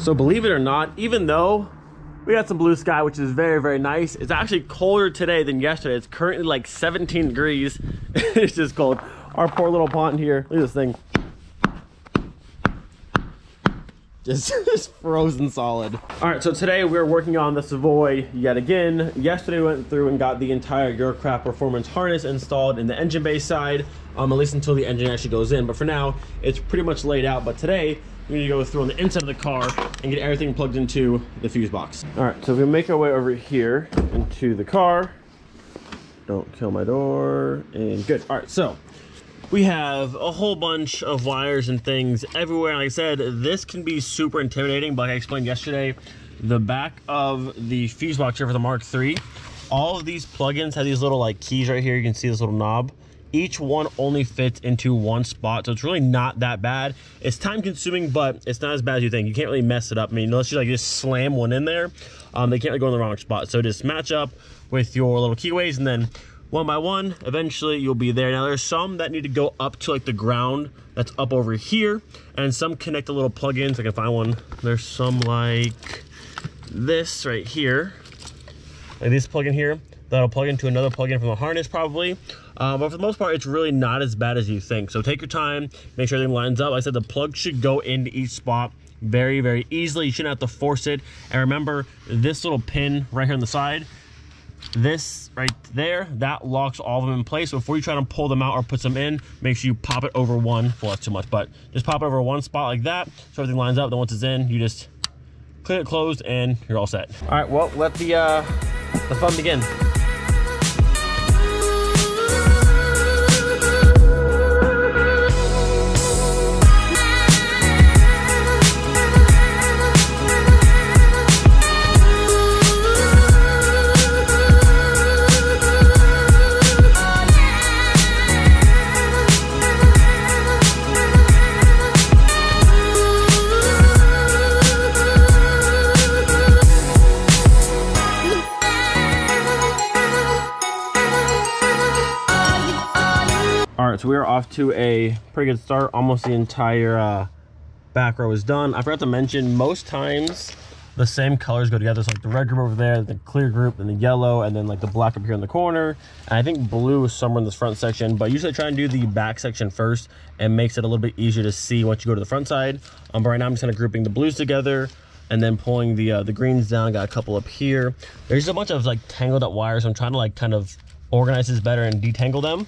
So believe it or not, even though we got some blue sky, which is very, very nice, it's actually colder today than yesterday. It's currently like 17 degrees. It's just cold. Our poor little pond here, look at this thing. Just frozen solid. All right, so today we're working on the Savoy yet again. Yesterday we went through and got the entire Eurocraft performance harness installed in the engine bay side, at least until the engine actually goes in. But for now, it's pretty much laid out. But today, we need to go through on the inside of the car and get everything plugged into the fuse box. All right, so if we make our way over here into the car, don't kill my door, and good. All right, so we have a whole bunch of wires and things everywhere. Like I said, this can be super intimidating, but like I explained yesterday, the back of the fuse box here for the Mark III, all of these plugins have these little like keys right here. You can see this little knob. Each one only fits into one spot, so it's really not that bad. It's time consuming, but it's not as bad as you think. You can't really mess it up. I mean, unless you like just slam one in there, they can't really go in the wrong spot. So just match up with your little keyways, and then one by one, eventually you'll be there. Now there's some that need to go up to like the ground that's up over here, and some connect to little plugins. I can find one. There's some like this right here, like this plug-in here, that'll plug into another plug-in from the harness probably. But for the most part, it's really not as bad as you think. So take your time, make sure everything lines up. Like I said, the plug should go into each spot very, very easily. You shouldn't have to force it. And remember, this little pin right here on the side, this right there, that locks all of them in place. So before you try to pull them out or put them in, make sure you pop it over one. Well, that's too much, but just pop it over one spot like that, so everything lines up. Then once it's in, you just click it closed and you're all set. All right, well, let the fun begin. So we are off to a pretty good start. Almost the entire back row is done. I forgot to mention, most times the same colors go together. So like the red group over there, the clear group, and the yellow, and then like the black up here in the corner. And I think blue is somewhere in this front section, but usually try and do the back section first, and makes it a little bit easier to see once you go to the front side. But right now I'm just kind of grouping the blues together and then pulling the greens down. Got a couple up here. There's a bunch of like tangled up wires. So I'm trying to like kind of organize this better and detangle them.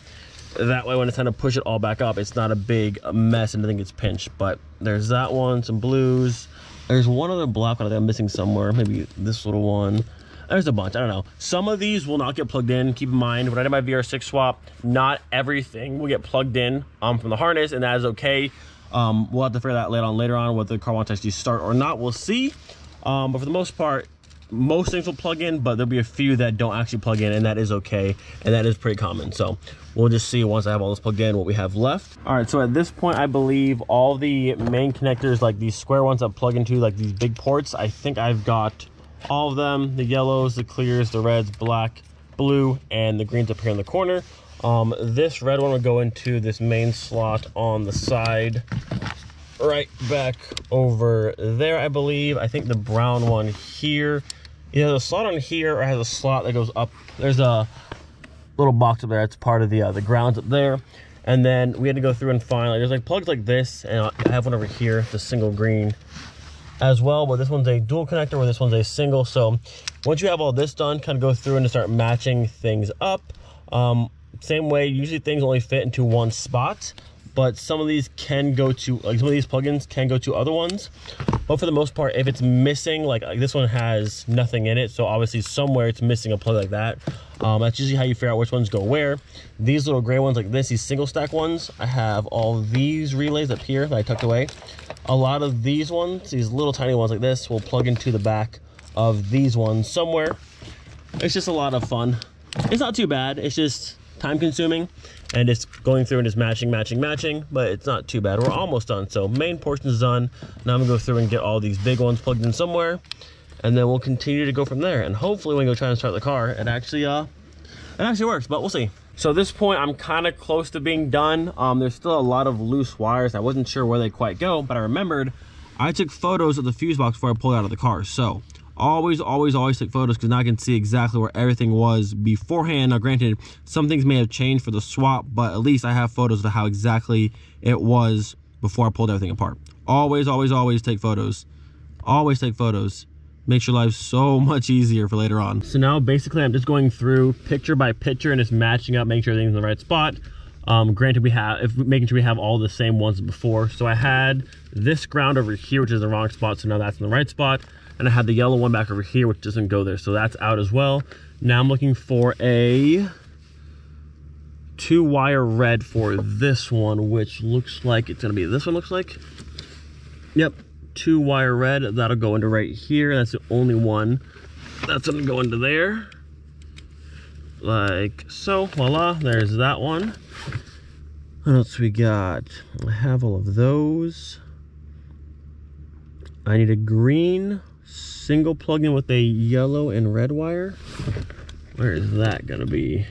That way when it's time to push it all back up, it's not a big mess and nothing gets pinched. But there's that one, some blues. There's one other black one I think I'm missing somewhere. Maybe this little one. There's a bunch, I don't know. Some of these will not get plugged in. Keep in mind, when I did my VR6 swap, not everything will get plugged in from the harness, and that is okay. We'll have to figure that later on, whether the car wants to actually start or not, we'll see. But for the most part, most things will plug in, but there'll be a few that don't actually plug in, and that is okay, and that is pretty common. So we'll just see once I have all this plugged in what we have left. All right, so at this point I believe all the main connectors, like these square ones that plug into like these big ports, I think I've got all of them. The yellows, the clears, the reds, black, blue, and the greens up here in the corner. This red one will go into this main slot on the side right back over there, I believe. I think the brown one here, either the slot on here or has a slot that goes up. There's a little box up there. It's part of the grounds up there. And then we had to go through and find, like, there's like plugs like this, and I have one over here, the single green as well, but this one's a dual connector where this one's a single. So once you have all this done, kind of go through and start matching things up. Same way, usually things only fit into one spot, but some of these can go to, like some of these plugins can go to other ones. But for the most part, if it's missing, like this one has nothing in it, so obviously somewhere it's missing a plug like that. That's usually how you figure out which ones go where. These little gray ones like this, these single stack ones, I have all these relays up here that I tucked away. A lot of these ones, these little tiny ones like this, will plug into the back of these ones somewhere. It's just a lot of fun. It's not too bad, it's just time consuming and it's going through and just matching, but it's not too bad. We're almost done, so main portion is done. Now I'm gonna go through and get all these big ones plugged in somewhere, and then we'll continue to go from there. And hopefully when we go try and start the car, it actually works, but we'll see. So at this point, I'm kind of close to being done. There's still a lot of loose wires. I wasn't sure where they quite go, but I remembered I took photos of the fuse box before I pulled it out of the car. So always take photos, because now I can see exactly where everything was beforehand. Now granted, some things may have changed for the swap, but at least I have photos of how exactly it was before I pulled everything apart. Always take photos. Always take photos. Makes your life so much easier for later on. So now basically I'm just going through picture by picture and just matching up, making sure everything's in the right spot. Granted, making sure we have all the same ones before. So I had this ground over here, which is the wrong spot, so now that's in the right spot. And I had the yellow one back over here, which doesn't go there, so that's out as well. Now I'm looking for a 2-wire red for this one, which looks like it's gonna be this one, looks like. Yep, 2-wire red, that'll go into right here. That's the only one that's gonna go into there. Like so, voila, there's that one. What else we got? I have all of those. I need a green single plug-in with a yellow and red wire. Where is that gonna be?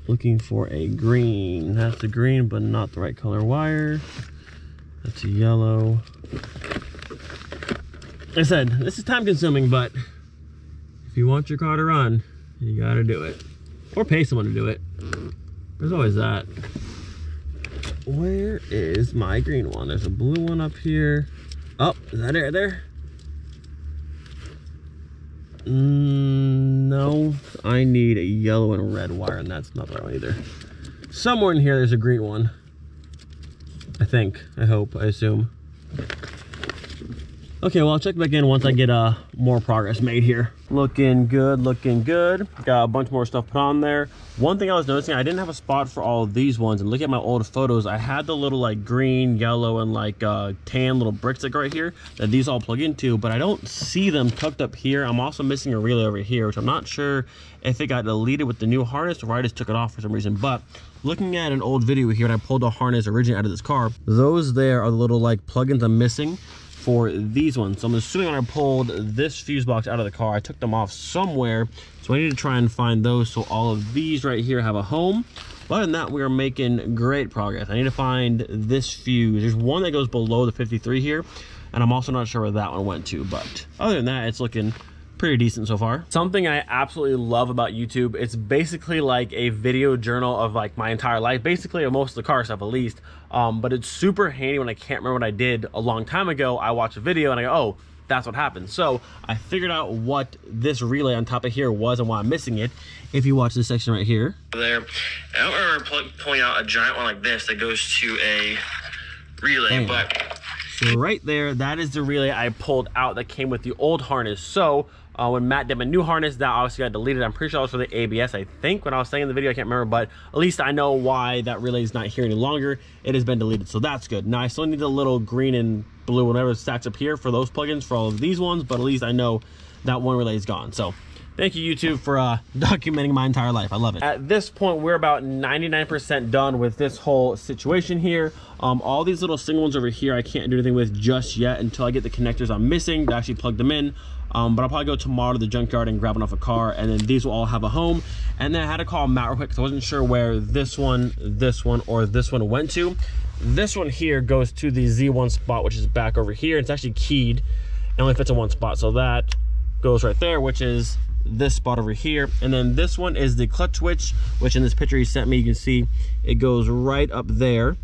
Looking for a green. That's a green, but not the right color wire. That's a yellow. Like I said, this is time consuming, but if you want your car to run, you gotta do it. Or pay someone to do it. There's always that. Where is my green one? There's a blue one up here. Oh, is that it right there? No, I need a yellow and red wire, and that's not the right one either. Somewhere in here there's a green one. I think, I hope, I assume. Okay, well, I'll check back in once I get more progress made here. Looking good, looking good. Got a bunch more stuff put on there. One thing I was noticing, I didn't have a spot for all of these ones, and look at my old photos. I had the little like green, yellow, and like tan little bricks that go right here that these all plug into, but I don't see them tucked up here. I'm also missing a relay over here, which I'm not sure if it got deleted with the new harness or I just took it off for some reason. But looking at an old video here, and I pulled the harness originally out of this car, those there are the little like plugins I'm missing for these ones. So I'm assuming when I pulled this fuse box out of the car, I took them off somewhere. So I need to try and find those so all of these right here have a home. But other than that, we are making great progress. I need to find this fuse. There's one that goes below the 53 here, and I'm also not sure where that one went to. But other than that, it's looking pretty decent so far. Something I absolutely love about YouTube, it's basically like a video journal of like my entire life, basically of most of the car stuff at least. But it's super handy when I can't remember what I did a long time ago. I watch a video and I go, oh, that's what happened. So I figured out what this relay on top of here was and why I'm missing it. If you watch this section right here. There, I don't remember pulling out a giant one like this that goes to a relay, but so right there, that is the relay I pulled out that came with the old harness. So when Matt did my new harness, that obviously got deleted. I'm pretty sure it was for the ABS, I think, when I was saying in the video, I can't remember, but at least I know why that relay is not here any longer. It has been deleted, so that's good. Now I still need the little green and blue, whatever stacks up here for those plugins for all of these ones, but at least I know that one relay is gone. So thank you, YouTube, for documenting my entire life. I love it. At this point, we're about 99% done with this whole situation here. All these little single ones over here, I can't do anything with just yet until I get the connectors I'm missing to actually plug them in. But I'll probably go tomorrow to the junkyard and grab one off a car, and then these will all have a home. And then I had to call Matt real quick because I wasn't sure where this one, or this one went to. This one here goes to the Z1 spot, which is back over here. It's actually keyed. It only fits in one spot, so that goes right there, which is this spot over here. And then this one is the clutch switch, which in this picture he sent me, you can see it goes right up there,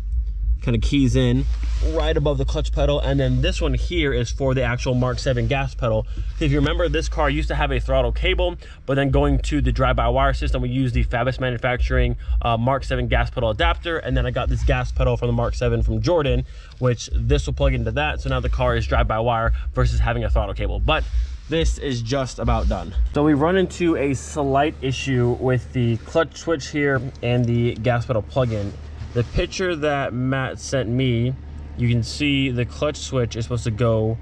kind of keys in right above the clutch pedal. And then this one here is for the actual Mark 7 gas pedal. If you remember, this car used to have a throttle cable, but then going to the drive-by-wire system, we used the Fabus manufacturing Mark 7 gas pedal adapter, and then I got this gas pedal from the Mark 7 from Jordan, which this will plug into that. So now the car is drive-by-wire versus having a throttle cable. But this is just about done. So we run into a slight issue with the clutch switch here and the gas pedal plug-in. The picture that Matt sent me, you can see the clutch switch is supposed to go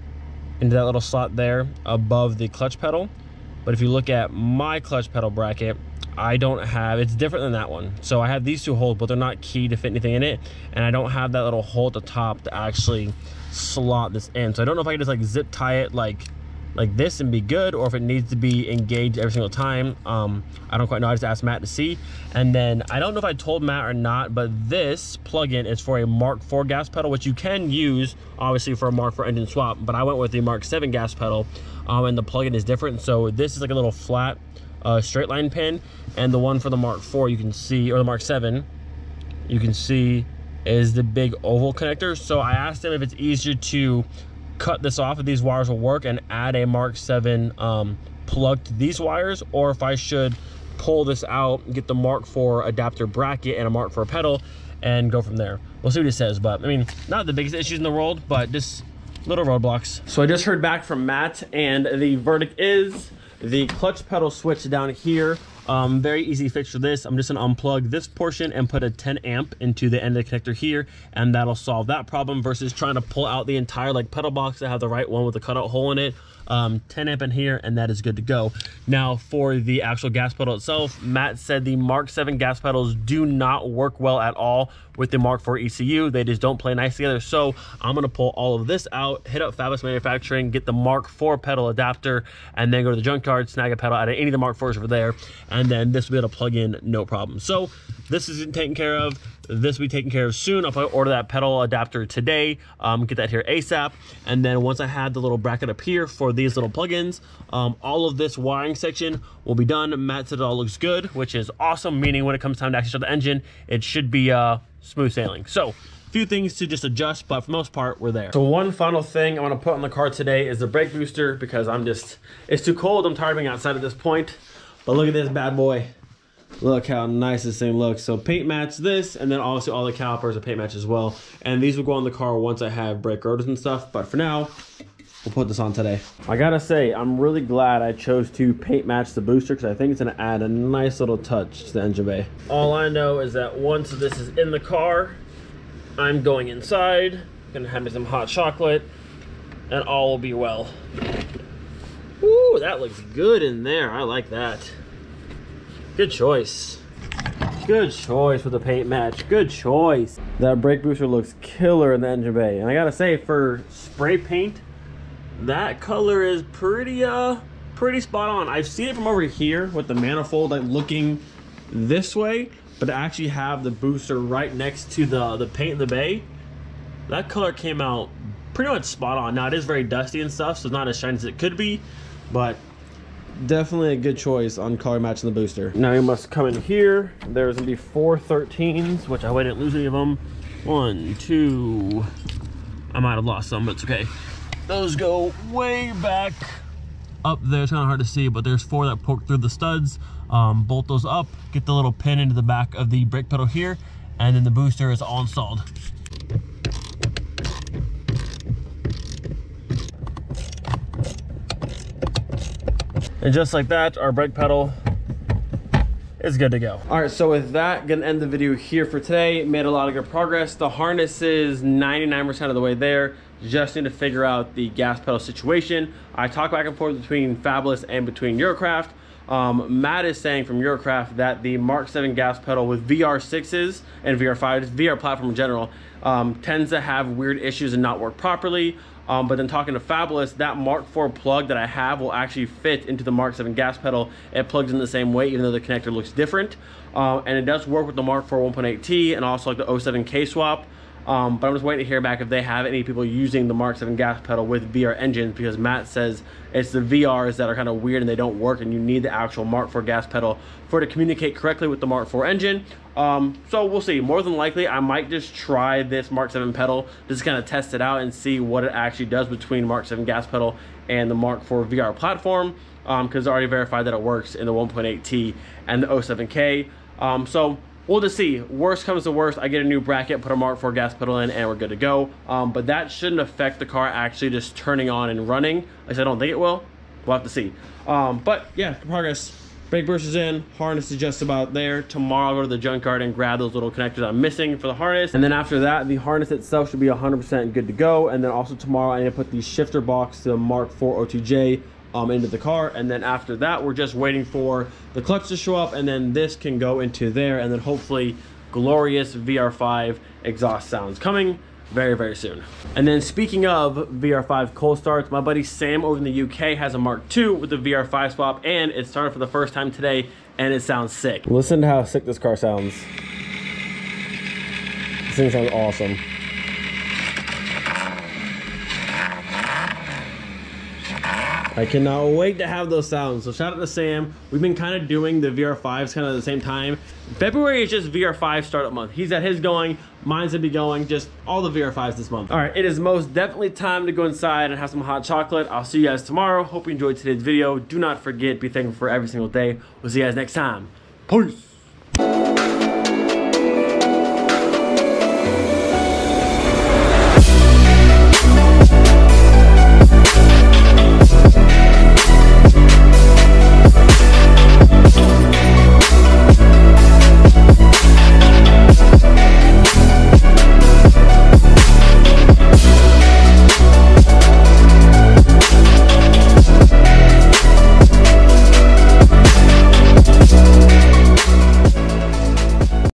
into that little slot there above the clutch pedal. But if you look at my clutch pedal bracket, I don't have, it's different than that one. So I have these two holes, but they're not keyed to fit anything in it. And I don't have that little hole at the top to actually slot this in. So I don't know if I can just like zip tie it like like this and be good, or if it needs to be engaged every single time. I don't quite know. I just asked Matt to see. And then I don't know if I told Matt or not, but this plug-in is for a Mark IV gas pedal, which you can use obviously for a Mark IV engine swap, but I went with the Mark VII gas pedal, and the plug-in is different. So this is like a little flat straight line pin, and the one for the Mark IV you can see, or the Mark VII you can see, is the big oval connector. So I asked him if it's easier to cut this off, if these wires will work, and add a Mark VII plug to these wires, or if I should pull this out, get the Mark IV adapter bracket and a Mark IV pedal and go from there. We'll see what he says, but I mean, not the biggest issues in the world, but just little roadblocks. So I just heard back from Matt, and the verdict is the clutch pedal switch down here. Very easy fix for this. I'm just gonna unplug this portion and put a 10 amp into the end of the connector here, and that'll solve that problem versus trying to pull out the entire like pedal box to have the right one with the cutout hole in it. 10 amp in here, and that is good to go. Now for the actual gas pedal itself, Matt said the Mark VII gas pedals do not work well at all with the Mark IV ECU. They just don't play nice together. So I'm gonna pull all of this out, hit up Fusebox Manufacturing, get the Mark IV pedal adapter, and then go to the junkyard, snag a pedal out of any of the Mark IVs over there, and then this will be able to plug in no problem. So this is taken care of. This will be taken care of soon. I'll probably order that pedal adapter today, get that here ASAP. And then once I have the little bracket up here for these little plugins, all of this wiring section will be done. Matt said it all looks good, which is awesome, meaning when it comes time to actually start the engine, it should be smooth sailing. So a few things to just adjust, but for the most part, we're there. So one final thing I want to put on the car today is the brake booster, because it's too cold. I'm tired of being outside at this point. But look at this bad boy. Look how nice this thing looks. So paint match this, and then also all the calipers are paint match as well. And these will go on the car once I have brake rotors and stuff. But for now, we'll put this on today. I gotta say, I'm really glad I chose to paint match the booster, because I think it's gonna add a nice little touch to the engine bay. All I know is that once this is in the car, I'm going inside, gonna have me some hot chocolate, and all will be well. Ooh, that looks good in there. I like that. Good choice. Good choice with the paint match. Good choice. That brake booster looks killer in the engine bay. And I gotta say, for spray paint, that color is pretty spot on. I've seen it from over here with the manifold like looking this way, but to actually have the booster right next to the paint in the bay, that color came out pretty much spot on. Now it is very dusty and stuff, so it's not as shiny as it could be, but definitely a good choice on color matching the booster. Now you must come in here. There's gonna be 4 13s, which I didn't lose any of them. 1, 2, I might have lost some, but it's okay. Those go way back up there. It's kind of hard to see, but there's 4 that poke through the studs. Bolt those up, get the little pin into the back of the brake pedal here, and then the booster is all installed. And just like that, our brake pedal is good to go. All right, so with that, gonna end the video here for today. Made a lot of good progress. The harness is 99% of the way there. Just need to figure out the gas pedal situation. I talk back and forth between Fabulous and between Eurocraft. Matt is saying from Eurocraft that the Mark VII gas pedal with VR6s and VR5s, VR platform in general, tends to have weird issues and not work properly. But then talking to Fabulous, that Mark IV plug that I have will actually fit into the Mark VII gas pedal. It plugs in the same way, even though the connector looks different. And it does work with the Mark IV 1.8T and also like the 07K swap. But I'm just waiting to hear back if they have any people using the Mark VII gas pedal with VR engines, because Matt says it's the VRs that are kind of weird and they don't work, and you need the actual Mark IV gas pedal for it to communicate correctly with the Mark IV engine. So we'll see. More than likely, I might just try this Mark VII pedal, just kind of test it out and see what it actually does between Mark VII gas pedal and the Mark IV VR platform, because I already verified that it works in the 1.8T and the 07K. So we'll just see. Worst comes to worst, I get a new bracket, put a Mark IV gas pedal in, and we're good to go. But that shouldn't affect the car actually just turning on and running. At least I don't think it will. We'll have to see. But yeah, progress. Brake booster's in, harness is just about there. Tomorrow I'll go to the junkyard and grab those little connectors I'm missing for the harness. And then after that, the harness itself should be 100% good to go. And then also tomorrow I need to put the shifter box to the Mark IV O2J into the car. And then after that, we're just waiting for the clutch to show up, and then this can go into there, and then hopefully glorious VR5 exhaust sounds coming. very, very soon. And then speaking of VR5 cold starts, my buddy Sam over in the UK has a Mark II with the VR5 swap, and it started for the first time today, and it sounds sick. Listen to how sick this car sounds. This thing sounds awesome. I cannot wait to have those sounds. So shout out to Sam. We've been kind of doing the VR5s kind of at the same time. February is just VR5 startup month. He's at his going, mine's gonna be going, just all the VR5s this month. All right, it is most definitely time to go inside and have some hot chocolate. I'll see you guys tomorrow. Hope you enjoyed today's video. Do not forget, be thankful for every single day. We'll see you guys next time. Peace.